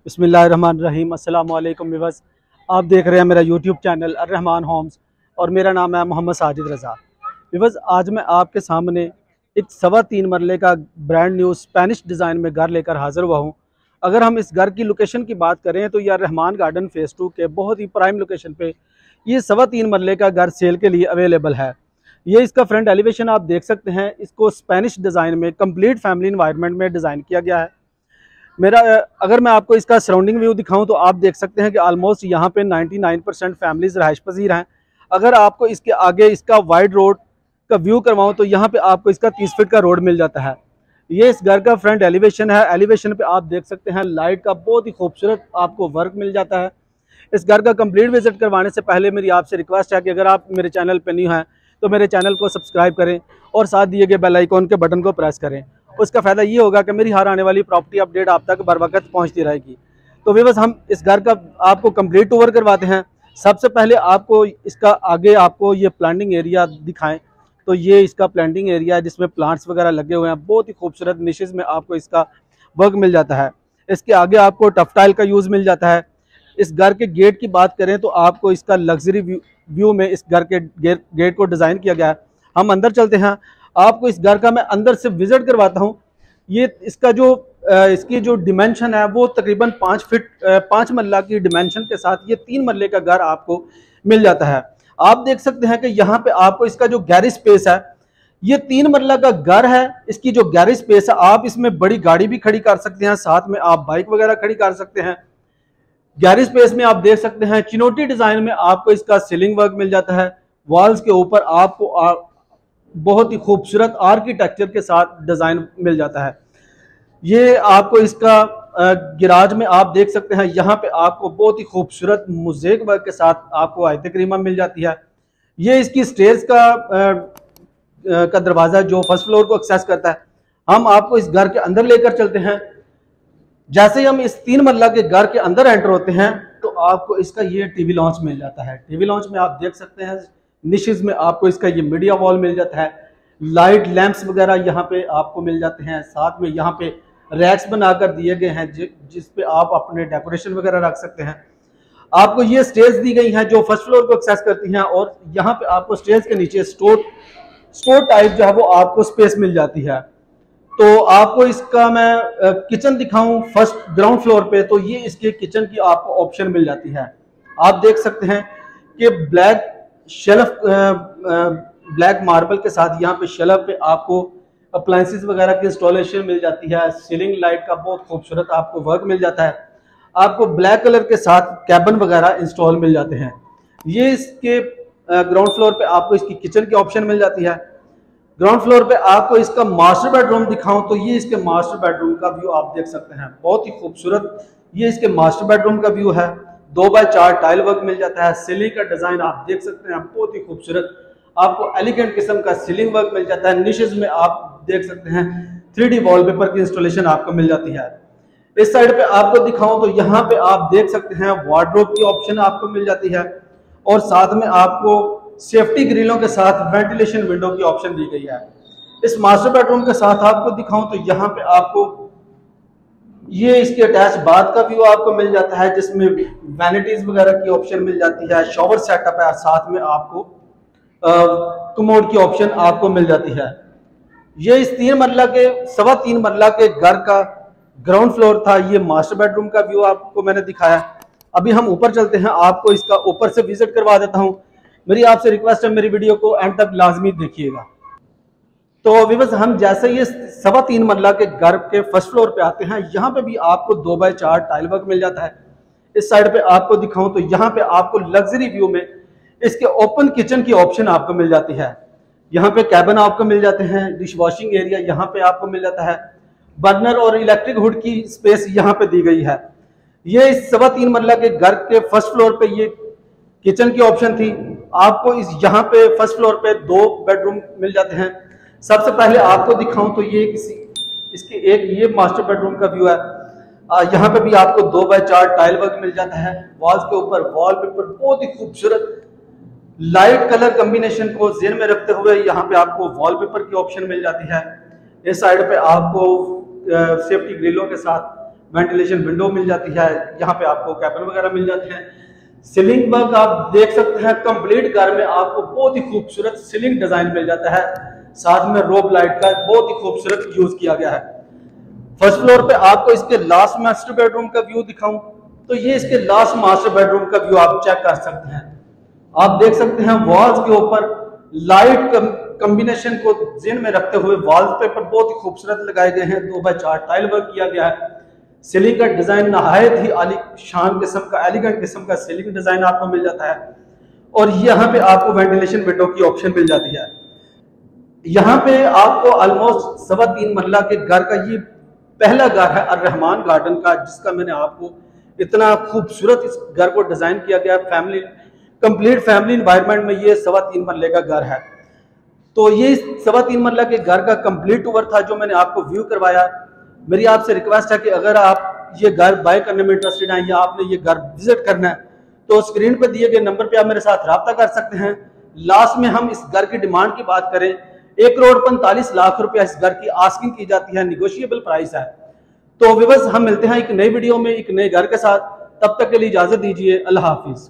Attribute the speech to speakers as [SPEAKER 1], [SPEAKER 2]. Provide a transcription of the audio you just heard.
[SPEAKER 1] बिस्मिल्लाहिर्रहमानिर्रहीम। अस्सलाम वालेकुम व्यूअर्स, आप देख रहे हैं मेरा यूट्यूब चैनल अर्रहमान होम्स और मेरा नाम है मोहम्मद साजिद रज़ा। व्यूअर्स, आज मैं आपके सामने एक 3.25 मरले का ब्रांड न्यू स्पेनिश डिज़ाइन में घर लेकर हाज़िर हुआ हूँ। अगर हम इस घर की लोकेशन की बात करें तो यह रहमान गार्डन फ़ेज़ 2 के बहुत ही प्राइम लोकेशन पे ये 3.25 मरले का घर सेल के लिए अवेलेबल है। ये इसका फ्रंट एलिवेशन आप देख सकते हैं। इसको स्पेनिश डिज़ाइन में कंप्लीट फैमिली इन्वायरमेंट में डिज़ाइन किया गया है। अगर मैं आपको इसका सराउंडिंग व्यू दिखाऊं तो आप देख सकते हैं कि ऑलमोस्ट यहाँ पे 99% फैमिलीज रहायश पजीर हैं। अगर आपको इसके आगे इसका वाइड रोड का व्यू करवाऊं तो यहाँ पे आपको इसका 30 फीट का रोड मिल जाता है। ये इस घर का फ्रंट एलिवेशन है। एलिवेशन पे आप देख सकते हैं लाइट का बहुत ही खूबसूरत आपको वर्क मिल जाता है। इस घर का कंप्लीट विजिट करवाने से पहले मेरी आपसे रिक्वेस्ट है कि अगर आप मेरे चैनल पर न्यू हैं तो मेरे चैनल को सब्सक्राइब करें और साथ दिए गए बेल आइकॉन के बटन को प्रेस करें। उसका फ़ायदा ये होगा कि मेरी हर आने वाली प्रॉपर्टी अपडेट आप तक बर वक्त पहुँचती रहेगी। तो व्यूअर्स, हम इस घर का आपको कंप्लीट टूर करवाते हैं। सबसे पहले आपको इसका आगे आपको ये प्लांटिंग एरिया दिखाएं तो ये इसका प्लांटिंग एरिया है जिसमें प्लांट्स वगैरह लगे हुए हैं। बहुत ही खूबसूरत निशेज़ में आपको इसका वर्क मिल जाता है। इसके आगे आपको टफ टाइल का यूज़ मिल जाता है। इस घर के गेट की बात करें तो आपको इसका लग्जरी व्यू में इस घर के गेट को डिज़ाइन किया गया है। हम अंदर चलते हैं, आपको इस घर का मैं अंदर से विजिट करवाता हूँ। ये इसका इसकी जो डिमेंशन है वो तकरीबन 5 मरला की डिमेंशन के साथ ये 3 मरले का घर आपको मिल जाता है। आप देख सकते हैं कि यहाँ पे आपको इसका जो गैरेज स्पेस है, ये 3 मरला का घर है। इसकी जो गैरेज स्पेस है, आप इसमें बड़ी गाड़ी भी खड़ी कर सकते हैं, साथ में आप बाइक वगैरह खड़ी कर सकते हैं। गैरेज स्पेस में आप देख सकते हैं चिनोटी डिजाइन में आपको इसका सीलिंग वर्क मिल जाता है। वॉल्स के ऊपर आपको बहुत ही खूबसूरत आर्किटेक्चर के साथ डिजाइन मिल जाता है। ये आपको इसका गिराज में आप देख सकते हैं, यहाँ पे आपको बहुत ही खूबसूरत मोज़ेक वर्क के साथ आपको आयत करीमा मिल जाती है। ये इसकी स्टेयर्स का दरवाज़ा जो फर्स्ट फ्लोर को एक्सेस करता है। हम आपको इस घर के अंदर लेकर चलते हैं। जैसे ही हम इस 3 मरला के घर के अंदर एंटर होते हैं तो आपको इसका ये टीवी लॉन्च मिल जाता है। टीवी लॉन्च में आप देख सकते हैं निशेज़ में आपको इसका ये मीडिया वॉल मिल जाता है। लाइट लैंप्स वगैरह यहाँ पे आपको मिल जाते हैं। साथ में यहाँ पे रैक्स बनाकर दिए गए हैं जिस पे आप अपने डेकोरेशन वगैरह रख सकते हैं। आपको ये स्टेज दी गई हैं जो फर्स्ट फ्लोर को एक्सेस करती हैं और यहाँ पे आपको स्टेज के नीचे स्टोर टाइप जो है वो आपको स्पेस मिल जाती है। तो आपको इसका मैं किचन दिखाऊं फर्स्ट ग्राउंड फ्लोर पे, तो ये इसके किचन की आपको ऑप्शन मिल जाती है। आप देख सकते हैं कि ब्लैक शेल्फ ब्लैक मार्बल के साथ यहाँ पे शेल्फ पे आपको अप्लायंसेस वगैरह की इंस्टॉलेशन मिल जाती है। सीलिंग लाइट का बहुत खूबसूरत आपको वर्क मिल जाता है। आपको ब्लैक कलर के साथ कैबिन वगैरह इंस्टॉल मिल जाते हैं। ये इसके ग्राउंड फ्लोर पे आपको इसकी किचन की ऑप्शन मिल जाती है। ग्राउंड फ्लोर पे आपको इसका मास्टर बेडरूम दिखाऊं तो ये इसके मास्टर बेडरूम का व्यू आप देख सकते हैं। बहुत ही खूबसूरत ये इसके मास्टर बेडरूम का व्यू है। 2x4 टाइल वर्क मिल जाता है। सीलिंग का डिजाइन आप देख सकते हैं, बहुत ही खूबसूरत आपको एलिगेंट किस्म का सीलिंग वर्क मिल जाता है। निशेज में आप देख सकते हैं 3D वॉलपेपर की इंस्टॉलेशन आपको मिल जाती है। इस साइड पे आपको दिखाऊं तो यहाँ पे आप देख सकते हैं वार्डरोब की ऑप्शन आपको मिल जाती है और साथ में आपको सेफ्टी ग्रिलों के साथ वेंटिलेशन विंडो की ऑप्शन दी गई है। इस मास्टर बेडरूम के साथ आपको दिखाऊं तो यहाँ पे आपको ये इसके अटैच बाथ का व्यू आपको मिल जाता है जिसमें वैनिटीज वगैरह की ऑप्शन मिल जाती है। शॉवर सेटअप है, साथ में आपको कमोड की ऑप्शन आपको मिल जाती है। ये इस 3 मरला के 3.25 मरला के घर का ग्राउंड फ्लोर था। ये मास्टर बेडरूम का व्यू आपको मैंने दिखाया। अभी हम ऊपर चलते हैं, आपको इसका ऊपर से विजिट करवा देता हूँ। मेरी आपसे रिक्वेस्ट है मेरी वीडियो को एंड तक लाजमी देखिएगा। तो व्यूअर्स, हम जैसे ये 3.25 मरला के घर के फर्स्ट फ्लोर पे आते हैं, यहाँ पे भी आपको 2x4 टाइल वर्क मिल जाता है। इस साइड पे आपको दिखाऊं तो यहाँ पे आपको लग्जरी व्यू में इसके ओपन किचन की ऑप्शन आपको मिल जाती है। यहाँ पे कैबिन आपको मिल जाते हैं। डिश वॉशिंग एरिया यहाँ पे आपको मिल जाता है। बर्नर और इलेक्ट्रिक हुड की स्पेस यहाँ पे दी गई है। ये इस 3.25 मरला के घर के फर्स्ट फ्लोर पे ये किचन की ऑप्शन थी। आपको इस यहाँ पे फर्स्ट फ्लोर पे 2 बेडरूम मिल जाते हैं। सबसे पहले आपको दिखाऊं तो ये इसके एक ये मास्टर बेडरूम का व्यू है। यहाँ पे भी आपको 2x4 टाइल वर्क मिल जाता है। वॉल्स के ऊपर वॉलपेपर बहुत ही खूबसूरत लाइट कलर कॉम्बिनेशन को ज़हन में रखते हुए यहाँ पे आपको वॉलपेपर की ऑप्शन मिल जाती है। इस साइड पे आपको सेफ्टी ग्रिलों के साथ वेंटिलेशन विंडो मिल जाती है, यहाँ पे आपको कैबिन वगैरह मिल जाते हैं। सीलिंग वर्क आप देख सकते हैं, कंप्लीट घर में आपको बहुत ही खूबसूरत सीलिंग डिजाइन मिल जाता है, साथ में रोब लाइट का बहुत ही खूबसूरत यूज किया गया है। फर्स्ट फ्लोर पे आपको इसके लास्ट मास्टर बेडरूम का व्यू दिखाऊं तो ये इसके लास्ट मास्टर बेडरूम का व्यू आप चेक कर सकते हैं। आप देख सकते हैं वॉल्स के ऊपर लाइट कॉम्बिनेशन को ज़हन में रखते हुए वॉलपेपर बहुत ही खूबसूरत लगाए गए हैं, 2x4 टाइल वर्क किया गया है। सीलिंग का डिजाइन नहायत ही आली शान किस्म का, एलिगेंट किस्म का सीलिंग डिजाइन आपको मिल जाता है। और यहाँ पे आपको वेंटिलेशन विंडो की ऑप्शन मिल जाती है। यहाँ पे आपको ऑलमोस्ट 3.25 मंजिला के घर का ये पहला घर है अर्रहमान गार्डन का, जिसका मैंने आपको इतना खूबसूरत इस घर को डिजाइन किया गया। फैमिली कंप्लीट फैमिली एनवायरनमेंट में ये 3.25 मंजिले का घर है। तो ये 3.25 मंजिला के घर का कंप्लीट टूर था जो मैंने आपको व्यू करवाया। मेरी आपसे रिक्वेस्ट है कि अगर आप ये घर बाय करने में इंटरेस्टेड हैं या आपने ये घर विजिट करना है तो स्क्रीन पर दिए गए नंबर पे आप मेरे साथ रब्ता कर सकते हैं। लास्ट में हम इस घर की डिमांड की बात करें, 1,45,00,000 रुपया इस घर की आस्किंग की जाती है, निगोशिएबल प्राइस है। तो व्यूअर्स, हम मिलते हैं एक नई वीडियो में एक नए घर के साथ। तब तक के लिए इजाजत दीजिए। अल्लाह हाफिज।